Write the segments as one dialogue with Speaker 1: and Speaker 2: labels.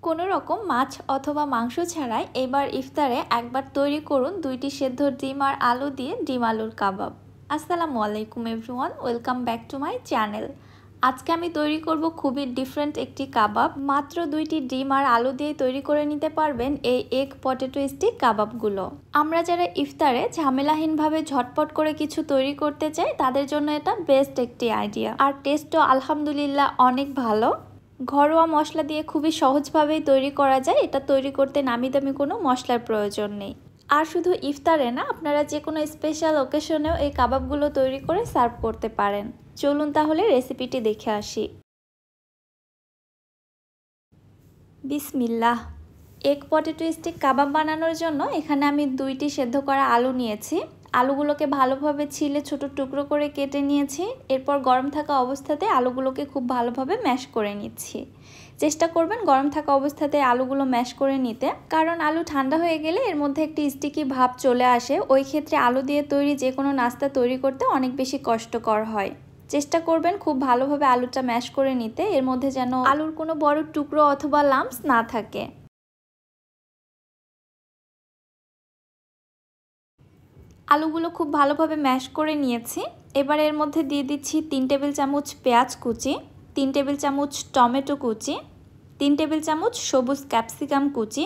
Speaker 1: কোনো রকম মাছ অথবা মাংস ছাড়াই এবার ইফতারে একবার তৈরি করুন 2টি সেদ্ধ ডিম আর আলু দিয়ে ডিম আলুর কাবাব। আসসালামু আলাইকুম everyone, welcome back to my channel. আজকে আমি তৈরি করব খুবই ডিফারেন্ট একটি কাবাব। মাত্র 2টি ডিম আর আলু দিয়ে তৈরি করে নিতে পারবেন এই এগ পটেটো স্টিক কাবাবগুলো। আমরা যারা ইফতারে ঝামেলাহীনভাবে ঝটপট করে কিছু তৈরি করতে চাই তাদের জন্য এটা বেস্ট একটি আইডিয়া, আর টেস্টও আলহামদুলিল্লাহ অনেক ভালো। ঘরোয়া মশলা দিয়ে খুবই সহজভাবেই তৈরি করা যায়। এটা তৈরি করতে নামি দামি কোনো মশলার প্রয়োজন নেই। আর শুধু ইফতারে না, আপনারা যে কোনো স্পেশাল ওকেশনেও এই কাবাবগুলো তৈরি করে সার্ভ করতে পারেন। চলুন তাহলে রেসিপিটি দেখে আসি। বিসমিল্লাহ। এগ পটেটো স্টিক কাবাব বানানোর জন্য এখানে আমি 2টি সেদ্ধ করা আলু নিয়েছি। আলুগুলোকে ভালোভাবে ছিলে ছোট টুকরো করে কেটে নিয়েছি। এরপর গরম থাকা অবস্থাতে আলুগুলোকে খুব ভালোভাবে ম্যাশ করে নিচ্ছি। চেষ্টা করবেন গরম থাকা অবস্থাতে আলুগুলো ম্যাশ করে নিতে, কারণ আলু ঠান্ডা হয়ে গেলে এর মধ্যে একটি স্টিকি ভাব চলে আসে। ওই ক্ষেত্রে আলু দিয়ে তৈরি যে কোনো নাস্তা তৈরি করতে অনেক বেশি কষ্টকর হয়। চেষ্টা করবেন খুব ভালোভাবে আলুটা ম্যাশ করে নিতে, এর মধ্যে যেন আলুর কোনো বড় টুকরো অথবা লাম্পস না থাকে। আলুগুলো খুব ভালোভাবে ম্যাশ করে নিয়েছি। এবার এর মধ্যে দিয়ে দিচ্ছি 3 টেবিল চামচ পেঁয়াজ কুচি, 3 টেবিল চামচ টমেটো কুচি, 3 টেবিল চামচ সবুজ ক্যাপসিকাম কুচি,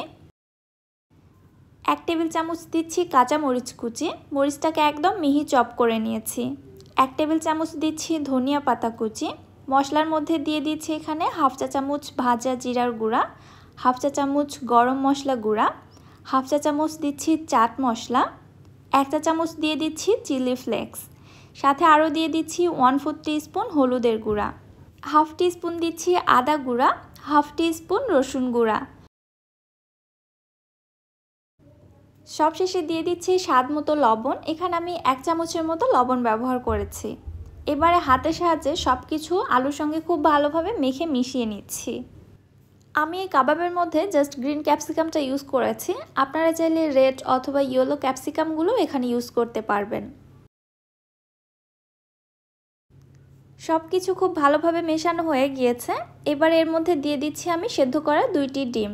Speaker 1: 1 টেবিল চামচ দিচ্ছি কাঁচা মরিচ কুচি, মরিচটাকে একদম মিহি চপ করে নিয়েছি। 1 টেবিল চামচ দিচ্ছি ধনিয়া পাতা কুচি। মশলার মধ্যে দিয়ে দিচ্ছি এখানে হাফ চা চামচ ভাজা জিরার গুঁড়া, হাফ চা চামচ গরম মশলা গুঁড়া, হাফ চা চামচ দিচ্ছি চাট মশলা, 1 চা চামচ দিয়ে দিচ্ছি চিলি ফ্লেক্স, সাথে আরও দিয়ে দিচ্ছি 1/4 টিস্পুন হলুদের গুঁড়া, হাফ টিস্পুন দিচ্ছি আদা গুঁড়া, হাফ টিস্পুন রসুন গুঁড়া। সবশেষে দিয়ে দিচ্ছি স্বাদ মতো লবণ। এখানে আমি 1 চামচের মতো লবণ ব্যবহার করেছি। এবারে হাতের সাহায্যে সব কিছু আলুর সঙ্গে খুব ভালোভাবে মেখে মিশিয়ে নিচ্ছি। আমি এই কাবাবের মধ্যে জাস্ট গ্রিন ক্যাপসিকামটা ইউজ করেছি। আপনারা চাইলে রেড অথবা ইয়েলো ক্যাপসিকামগুলো এখানে ইউজ করতে পারবেন। সব কিছু খুব ভালোভাবে মেশানো হয়ে গিয়েছে। এবার এর মধ্যে দিয়ে দিচ্ছি আমি সেদ্ধ করা 2টি ডিম।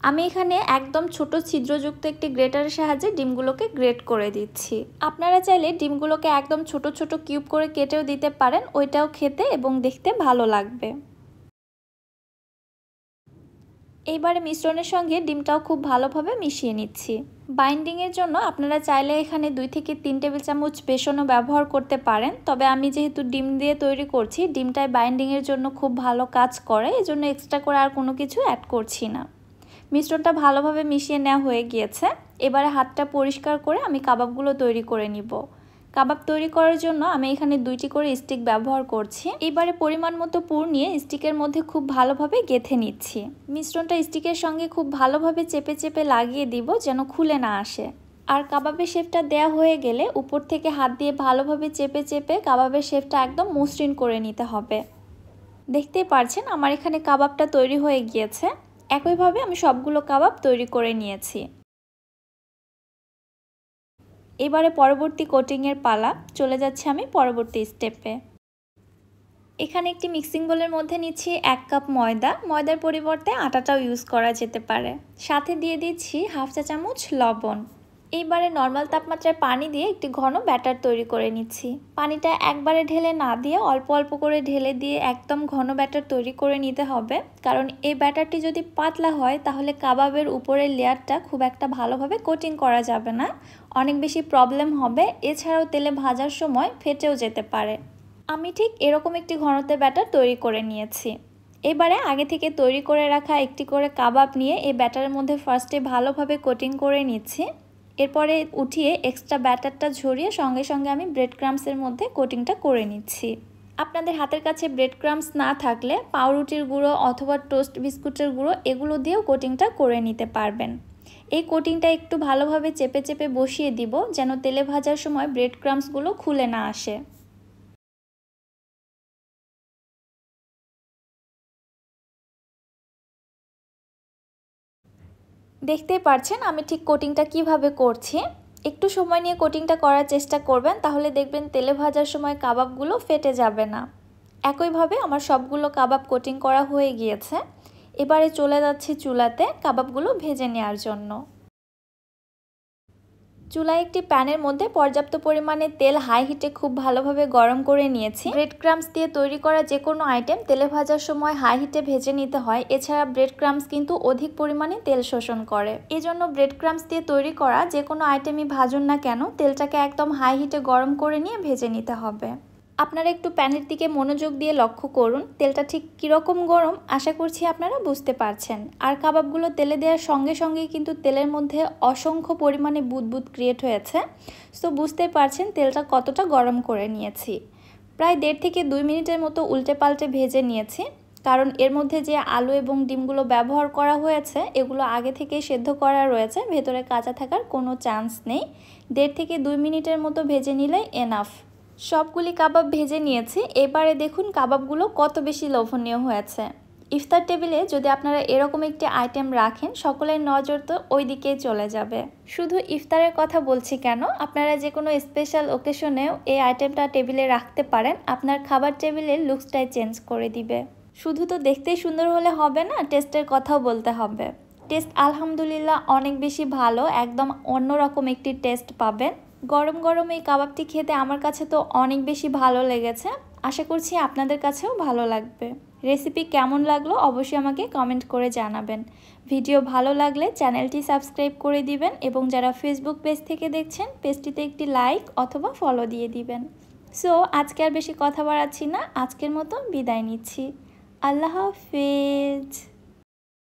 Speaker 1: আমি এখানে একদম ছোট ছিদ্রযুক্ত একটি গ্রেটারের সাহায্যে ডিমগুলোকে গ্রেট করে দিচ্ছি। আপনারা চাইলে ডিমগুলোকে একদম ছোট ছোট কিউব করে কেটেও দিতে পারেন, ওইটাও খেতে এবং দেখতে ভালো লাগবে। এইবারে মিশ্রণের সঙ্গে ডিমটাও খুব ভালোভাবে মিশিয়ে নিচ্ছি। বাইন্ডিংয়ের জন্য আপনারা চাইলে এখানে 2 থেকে 3 টেবিল চামচ বেসনও ব্যবহার করতে পারেন, তবে আমি যেহেতু ডিম দিয়ে তৈরি করছি, ডিমটাই বাইন্ডিংয়ের জন্য খুব ভালো কাজ করে, এজন্য এক্সট্রা করে আর কোনো কিছু অ্যাড করছি না। মিশ্রণটা ভালোভাবে মিশিয়ে নেওয়া হয়ে গিয়েছে। এবারে হাতটা পরিষ্কার করে আমি কাবাবগুলো তৈরি করে নিব। কাবাব তৈরি করার জন্য আমি এখানে 2টি করে স্টিক ব্যবহার করছি। এবারে পরিমাণ মতো পুর নিয়ে স্টিকের মধ্যে খুব ভালোভাবে গেঁথে নিচ্ছি। মিশ্রণটা স্টিকের সঙ্গে খুব ভালোভাবে চেপে চেপে লাগিয়ে দিব যেন খুলে না আসে। আর কাবাবের শেপটা দেয়া হয়ে গেলে উপর থেকে হাত দিয়ে ভালোভাবে চেপে চেপে কাবাবের শেপটা একদম মসৃণ করে নিতে হবে। দেখতেই পারছেন আমার এখানে কাবাবটা তৈরি হয়ে গিয়েছে। একইভাবে আমি সবগুলো কাবাব তৈরি করে নিয়েছি। এবারে পরবর্তী কোটিংয়ের পালা, চলে যাচ্ছে আমি পরবর্তী স্টেপে। এখানে একটি মিক্সিং বোলের মধ্যে নিচ্ছি 1 কাপ ময়দা। ময়দার পরিবর্তে আটাটাও ইউজ করা যেতে পারে। সাথে দিয়ে দিচ্ছি হাফ চা চামচ লবণ। এইবারে নর্মাল তাপমাত্রায় পানি দিয়ে একটি ঘন ব্যাটার তৈরি করে নিচ্ছি। পানিটা একবারে ঢেলে না দিয়ে অল্প অল্প করে ঢেলে দিয়ে একদম ঘন ব্যাটার তৈরি করে নিতে হবে, কারণ এই ব্যাটারটি যদি পাতলা হয় তাহলে কাবাবের উপরের লেয়ারটা খুব একটা ভালোভাবে কোটিং করা যাবে না, অনেক বেশি প্রবলেম হবে। এছাড়াও তেলে ভাজার সময় ফেটেও যেতে পারে। আমি ঠিক এরকম একটি ঘনত্বের ব্যাটার তৈরি করে নিয়েছি। এবারে আগে থেকে তৈরি করে রাখা একটি করে কাবাব নিয়ে এই ব্যাটারের মধ্যে ফার্স্টে ভালোভাবে কোটিং করে নিচ্ছি। এরপরে উঠিয়ে এক্সট্রা ব্যাটারটা ঝরিয়ে সঙ্গে সঙ্গে আমি ব্রেড ক্রাম্বসের মধ্যে কোটিংটা করে নিচ্ছি। আপনাদের হাতের কাছে ব্রেড ক্রাম্বস না থাকলে পাউরুটির গুঁড়ো অথবা টোস্ট বিস্কুটের গুঁড়ো এগুলো দিয়েও কোটিংটা করে নিতে পারবেন। এই কোটিংটা একটু ভালোভাবে চেপে চেপে বসিয়ে দিব যেন তেলে ভাজার সময় ব্রেড ক্রাম্বসগুলো খুলে না আসে। দেখতেই পারছেন আমি ঠিক কোটিংটা কিভাবে করছি। একটু সময় নিয়ে কোটিংটা করার চেষ্টা করবেন, তাহলে দেখবেন তেলে ভাজার সময় কাবাবগুলো ফেটে যাবে না। একইভাবে আমার সবগুলো কাবাব কোটিং করা হয়ে গিয়েছে। এবারে চলে যাচ্ছি চুলাতে কাবাবগুলো ভেজে নেওয়ার জন্য। চুলায় একটি প্যানের মধ্যে পর্যাপ্ত পরিমাণে তেল হাই হিটে খুব ভালোভাবে গরম করে নিয়েছি। ব্রেড ক্রাম্স দিয়ে তৈরি করা যে কোনো আইটেম তেলে ভাজার সময় হাই হিটে ভেজে নিতে হয়। এছাড়া ব্রেড ক্রাম্স কিন্তু অধিক পরিমাণে তেল শোষণ করে। এজন্য ব্রেড ক্রাম্স দিয়ে তৈরি করা যে কোনো আইটেমই ভাজুন না কেন তেলটাকে একদম হাই হিটে গরম করে নিয়ে ভেজে নিতে হবে। আপনারা একটু প্যানের দিকে মনোযোগ দিয়ে লক্ষ্য করুন তেলটা ঠিক কীরকম গরম, আশা করছি আপনারা বুঝতে পারছেন। আর কাবাবগুলো তেলে দেওয়ার সঙ্গে সঙ্গেই কিন্তু তেলের মধ্যে অসংখ্য পরিমাণে বুদবুদ ক্রিয়েট হয়েছে। সো বুঝতেই পারছেন তেলটা কতটা গরম করে নিয়েছি। প্রায় 1.5 থেকে 2 মিনিটের মতো উল্টে পাল্টে ভেজে নিয়েছি, কারণ এর মধ্যে যে আলু এবং ডিমগুলো ব্যবহার করা হয়েছে এগুলো আগে থেকেই সেদ্ধ করা রয়েছে, ভেতরে কাঁচা থাকার কোনো চান্স নেই। 1.5 থেকে 2 মিনিটের মতো ভেজে নিলেই এনাফ। সবগুলি কাবাব ভেজে নিয়েছি। এবারে দেখুন কাবাবগুলো কত বেশি লোভনীয় হয়েছে। ইফতার টেবিলে যদি আপনারা এরকম একটি আইটেম রাখেন সকলের নজর তো ওই দিকেই চলে যাবে। শুধু ইফতারের কথা বলছি কেন, আপনারা যে কোনো স্পেশাল ওকেশনেও এই আইটেমটা টেবিলে রাখতে পারেন, আপনার খাবার টেবিলের লুকসটাই চেঞ্জ করে দিবে। শুধু তো দেখতেই সুন্দর হলে হবে না, টেস্টের কথাও বলতে হবে। টেস্ট আলহামদুলিল্লাহ অনেক বেশি ভালো, একদম অন্যরকম একটি টেস্ট পাবেন। গরম গরম এই কাবাবটি খেতে আমার কাছে তো অনেক বেশি ভালো লেগেছে, আশা করছি আপনাদের কাছেও ভালো লাগবে। রেসিপি কেমন লাগলো অবশ্যই আমাকে কমেন্ট করে জানাবেন। ভিডিও ভালো লাগলে চ্যানেলটি সাবস্ক্রাইব করে দিবেন এবং যারা ফেসবুক পেজ থেকে দেখছেন পেজটিতে একটি লাইক অথবা ফলো দিয়ে দিবেন। সো আজকে আর বেশি কথা বাড়াচ্ছি না, আজকের মতো বিদায় নিচ্ছি। আল্লাহ হাফেজ।